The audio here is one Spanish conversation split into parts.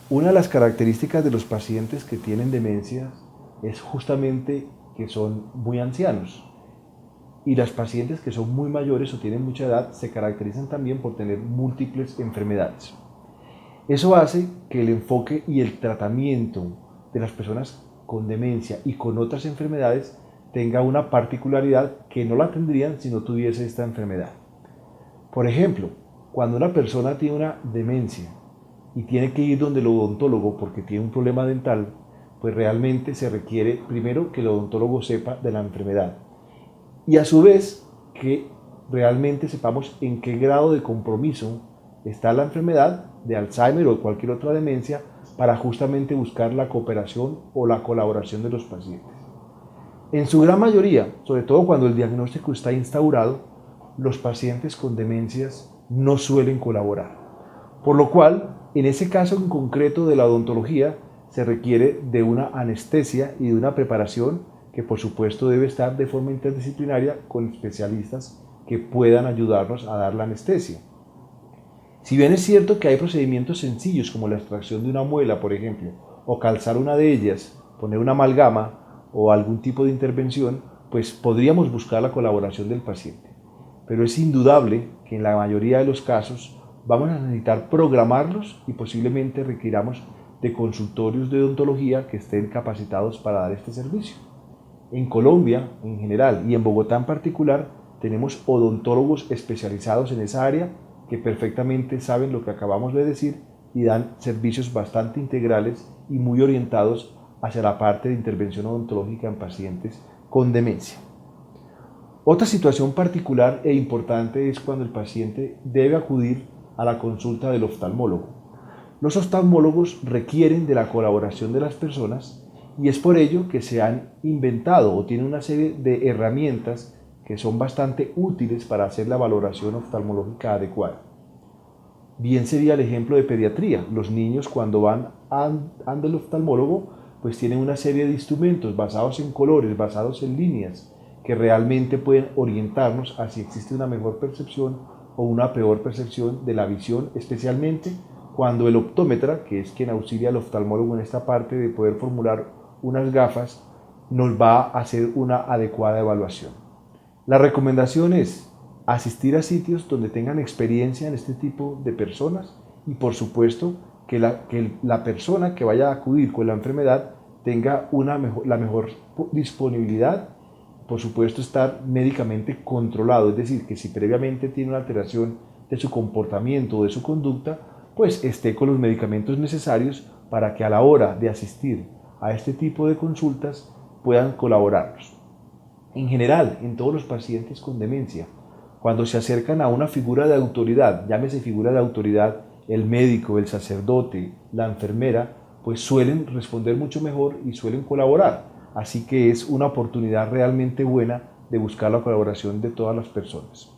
Una de las características de los pacientes que tienen demencia es justamente que son muy ancianos. Y las pacientes que son muy mayores o tienen mucha edad se caracterizan también por tener múltiples enfermedades. Eso hace que el enfoque y el tratamiento de las personas con demencia y con otras enfermedades tenga una particularidad que no la tendrían si no tuviese esta enfermedad. Por ejemplo, cuando una persona tiene una demencia y tiene que ir donde el odontólogo porque tiene un problema dental, pues realmente se requiere primero que el odontólogo sepa de la enfermedad y a su vez que realmente sepamos en qué grado de compromiso está la enfermedad de Alzheimer o cualquier otra demencia para justamente buscar la cooperación o la colaboración de los pacientes. En su gran mayoría, sobre todo cuando el diagnóstico está instaurado, los pacientes con demencias no suelen colaborar. Por lo cual, en ese caso en concreto de la odontología, se requiere de una anestesia y de una preparación que por supuesto debe estar de forma interdisciplinaria con especialistas que puedan ayudarnos a dar la anestesia. Si bien es cierto que hay procedimientos sencillos como la extracción de una muela, por ejemplo, o calzar una de ellas, poner una amalgama o algún tipo de intervención, pues podríamos buscar la colaboración del paciente. Pero es indudable que en la mayoría de los casos vamos a necesitar programarlos y posiblemente requiramos de consultorios de odontología que estén capacitados para dar este servicio. En Colombia en general y en Bogotá en particular tenemos odontólogos especializados en esa área que perfectamente saben lo que acabamos de decir y dan servicios bastante integrales y muy orientados hacia la parte de intervención odontológica en pacientes con demencia. Otra situación particular e importante es cuando el paciente debe acudir a la consulta del oftalmólogo. Los oftalmólogos requieren de la colaboración de las personas y es por ello que se han inventado o tienen una serie de herramientas que son bastante útiles para hacer la valoración oftalmológica adecuada. Bien sería el ejemplo de pediatría. Los niños cuando van ante el oftalmólogo pues tienen una serie de instrumentos basados en colores, basados en líneas, que realmente pueden orientarnos a si existe una mejor percepción o una peor percepción de la visión, especialmente cuando el optómetra, que es quien auxilia al oftalmólogo en esta parte de poder formular unas gafas, nos va a hacer una adecuada evaluación. La recomendación es asistir a sitios donde tengan experiencia en este tipo de personas y por supuesto que la persona que vaya a acudir con la enfermedad tenga la mejor disponibilidad, por supuesto estar médicamente controlado, es decir, que si previamente tiene una alteración de su comportamiento o de su conducta, pues esté con los medicamentos necesarios para que a la hora de asistir a este tipo de consultas puedan colaborarnos. En general, en todos los pacientes con demencia, cuando se acercan a una figura de autoridad, llámese figura de autoridad, el médico, el sacerdote, la enfermera, pues suelen responder mucho mejor y suelen colaborar. Así que es una oportunidad realmente buena de buscar la colaboración de todas las personas.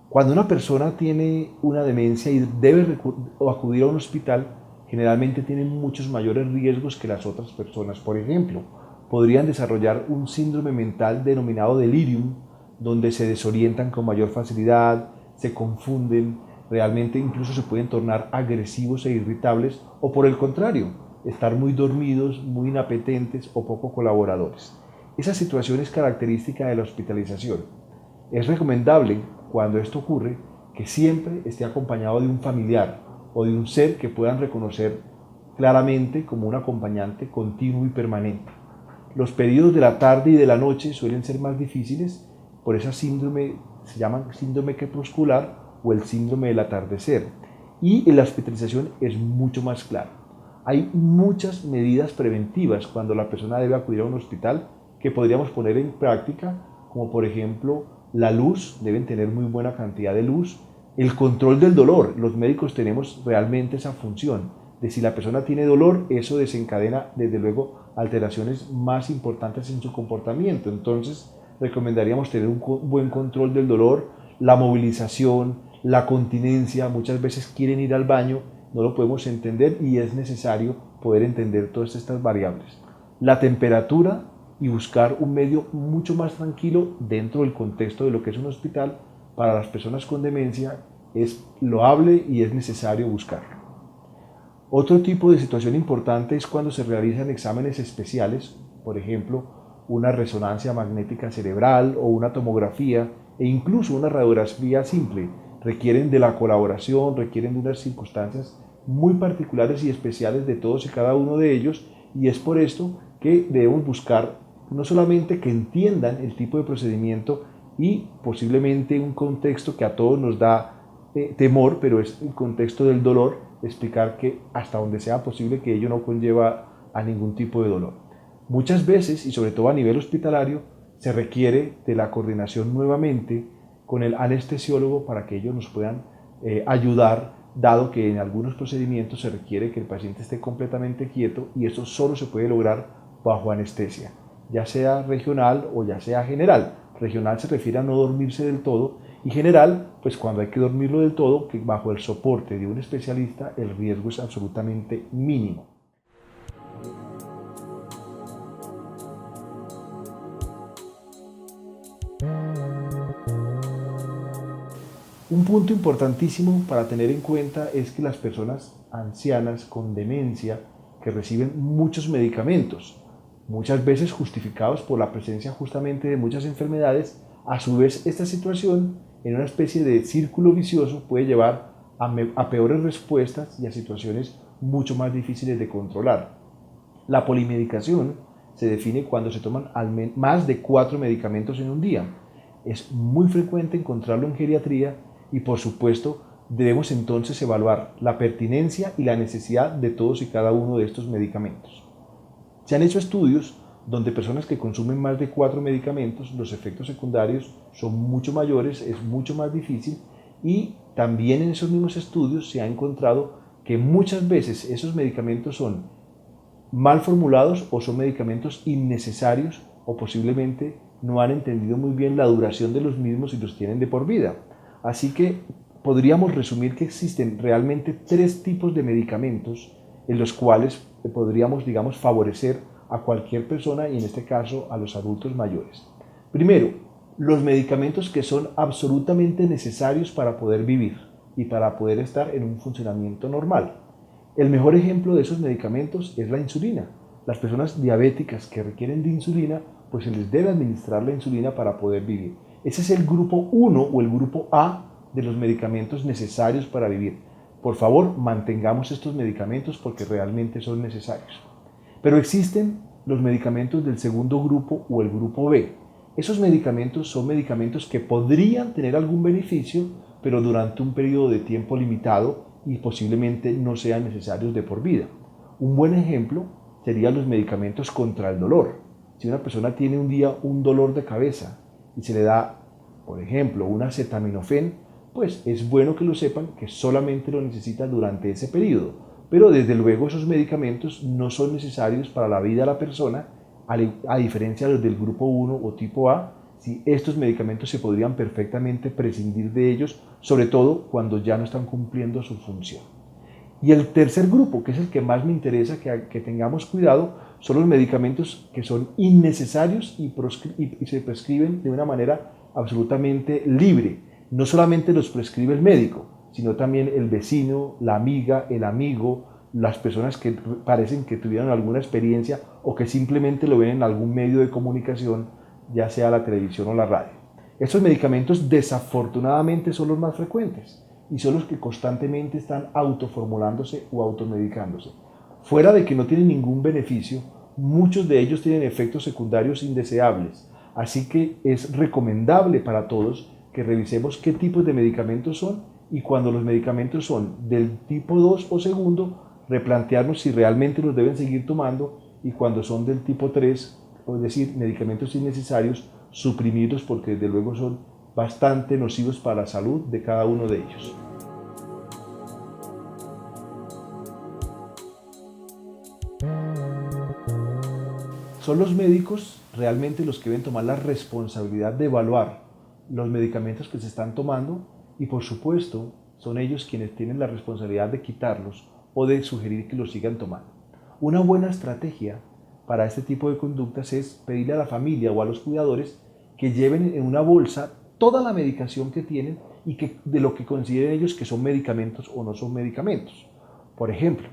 Cuando una persona tiene una demencia y debe acudir a un hospital, generalmente tienen muchos mayores riesgos que las otras personas. Por ejemplo, podrían desarrollar un síndrome mental denominado delirium, donde se desorientan con mayor facilidad, se confunden, realmente incluso se pueden tornar agresivos e irritables, o por el contrario, estar muy dormidos, muy inapetentes o poco colaboradores. Esa situación es característica de la hospitalización. Es recomendable, cuando esto ocurre, que siempre esté acompañado de un familiar o de un ser que puedan reconocer claramente como un acompañante continuo y permanente. Los periodos de la tarde y de la noche suelen ser más difíciles por ese síndrome, se llama síndrome crepuscular o el síndrome del atardecer. Y en la hospitalización es mucho más claro. Hay muchas medidas preventivas cuando la persona debe acudir a un hospital que podríamos poner en práctica, como por ejemplo la luz, deben tener muy buena cantidad de luz, el control del dolor. Los médicos tenemos realmente esa función de si la persona tiene dolor, eso desencadena desde luego alteraciones más importantes en su comportamiento. Entonces recomendaríamos tener un buen control del dolor, la movilización, la continencia. Muchas veces quieren ir al baño, no lo podemos entender y es necesario poder entender todas estas variables. La temperatura y buscar un medio mucho más tranquilo dentro del contexto de lo que es un hospital para las personas con demencia es loable y es necesario buscarlo. Otro tipo de situación importante es cuando se realizan exámenes especiales, por ejemplo, una resonancia magnética cerebral o una tomografía e incluso una radiografía simple. Requieren de la colaboración, requieren de unas circunstancias muy particulares y especiales de todos y cada uno de ellos, y es por esto que debemos buscar no solamente que entiendan el tipo de procedimiento y posiblemente un contexto que a todos nos da temor, pero es el contexto del dolor, explicar que hasta donde sea posible que ello no conlleva a ningún tipo de dolor. Muchas veces, y sobre todo a nivel hospitalario, se requiere de la coordinación nuevamente con el anestesiólogo para que ellos nos puedan ayudar, dado que en algunos procedimientos se requiere que el paciente esté completamente quieto y eso solo se puede lograr bajo anestesia, ya sea regional o ya sea general. Regional se refiere a no dormirse del todo y general, pues cuando hay que dormirlo del todo, que bajo el soporte de un especialista el riesgo es absolutamente mínimo. Un punto importantísimo para tener en cuenta es que las personas ancianas con demencia que reciben muchos medicamentos, muchas veces justificados por la presencia justamente de muchas enfermedades, a su vez esta situación en una especie de círculo vicioso puede llevar a peores respuestas y a situaciones mucho más difíciles de controlar. La polimedicación se define cuando se toman más de 4 medicamentos en un día. Es muy frecuente encontrarlo en geriatría y por supuesto debemos entonces evaluar la pertinencia y la necesidad de todos y cada uno de estos medicamentos. Se han hecho estudios donde personas que consumen más de 4 medicamentos, los efectos secundarios son mucho mayores, es mucho más difícil y también en esos mismos estudios se ha encontrado que muchas veces esos medicamentos son mal formulados o son medicamentos innecesarios o posiblemente no han entendido muy bien la duración de los mismos y los tienen de por vida. Así que podríamos resumir que existen realmente 3 tipos de medicamentos en los cuales podríamos, digamos, favorecer a cualquier persona y en este caso a los adultos mayores. Primero, los medicamentos que son absolutamente necesarios para poder vivir y para poder estar en un funcionamiento normal. El mejor ejemplo de esos medicamentos es la insulina. Las personas diabéticas que requieren de insulina, pues se les debe administrar la insulina para poder vivir. Ese es el grupo 1 o el grupo A de los medicamentos necesarios para vivir. Por favor, mantengamos estos medicamentos porque realmente son necesarios. Pero existen los medicamentos del segundo grupo o el grupo B. Esos medicamentos son medicamentos que podrían tener algún beneficio, pero durante un periodo de tiempo limitado y posiblemente no sean necesarios de por vida. Un buen ejemplo serían los medicamentos contra el dolor. Si una persona tiene un día un dolor de cabeza y se le da, por ejemplo, un acetaminofén, pues es bueno que lo sepan que solamente lo necesita durante ese periodo. Pero desde luego esos medicamentos no son necesarios para la vida de la persona, a diferencia de los del grupo 1 o tipo A. Si estos medicamentos se podrían perfectamente prescindir de ellos, sobre todo cuando ya no están cumpliendo su función. Y el tercer grupo, que es el que más me interesa que tengamos cuidado, son los medicamentos que son innecesarios y se prescriben de una manera absolutamente libre. No solamente los prescribe el médico, sino también el vecino, la amiga, el amigo, las personas que parecen que tuvieron alguna experiencia o que simplemente lo ven en algún medio de comunicación, ya sea la televisión o la radio. Estos medicamentos desafortunadamente son los más frecuentes y son los que constantemente están autoformulándose o automedicándose. Fuera de que no tienen ningún beneficio, muchos de ellos tienen efectos secundarios indeseables, así que es recomendable para todos que revisemos qué tipos de medicamentos son y cuando los medicamentos son del tipo 2 o segundo, replantearnos si realmente los deben seguir tomando y cuando son del tipo 3, es decir, medicamentos innecesarios, suprimirlos porque desde luego son bastante nocivos para la salud de cada uno de ellos. Son los médicos realmente los que deben tomar la responsabilidad de evaluar los medicamentos que se están tomando y por supuesto son ellos quienes tienen la responsabilidad de quitarlos o de sugerir que los sigan tomando. Una buena estrategia para este tipo de conductas es pedirle a la familia o a los cuidadores que lleven en una bolsa toda la medicación que tienen y que de lo que consideren ellos que son medicamentos o no son medicamentos. Por ejemplo,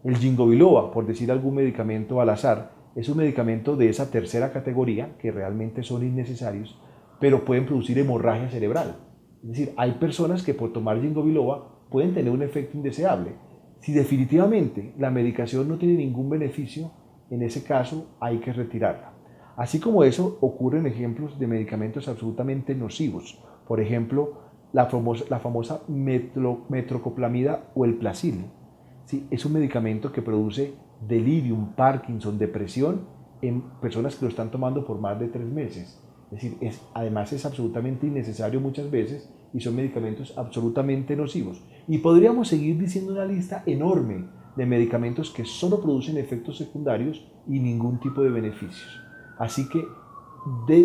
El ginkgo biloba, por decir algún medicamento al azar, es un medicamento de esa tercera categoría que realmente son innecesarios, pero pueden producir hemorragia cerebral. Es decir, hay personas que por tomar ginkgo biloba pueden tener un efecto indeseable. Si definitivamente la medicación no tiene ningún beneficio, en ese caso hay que retirarla. Así como eso, ocurren ejemplos de medicamentos absolutamente nocivos. Por ejemplo, la famosa metrocoplamida o el placebo. ¿Sí? Es un medicamento que produce delirium, Parkinson, depresión en personas que lo están tomando por más de 3 meses. Es decir, además es absolutamente innecesario muchas veces y son medicamentos absolutamente nocivos. Y podríamos seguir diciendo una lista enorme de medicamentos que solo producen efectos secundarios y ningún tipo de beneficios. Así que,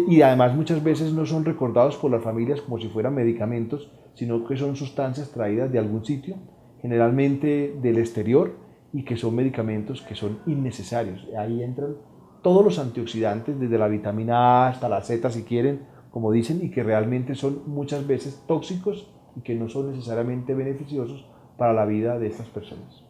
y además muchas veces no son recordados por las familias como si fueran medicamentos, sino que son sustancias traídas de algún sitio, generalmente del exterior, y que son medicamentos que son innecesarios. Ahí entran todos los antioxidantes, desde la vitamina A hasta la Z si quieren, como dicen, y que realmente son muchas veces tóxicos y que no son necesariamente beneficiosos para la vida de estas personas.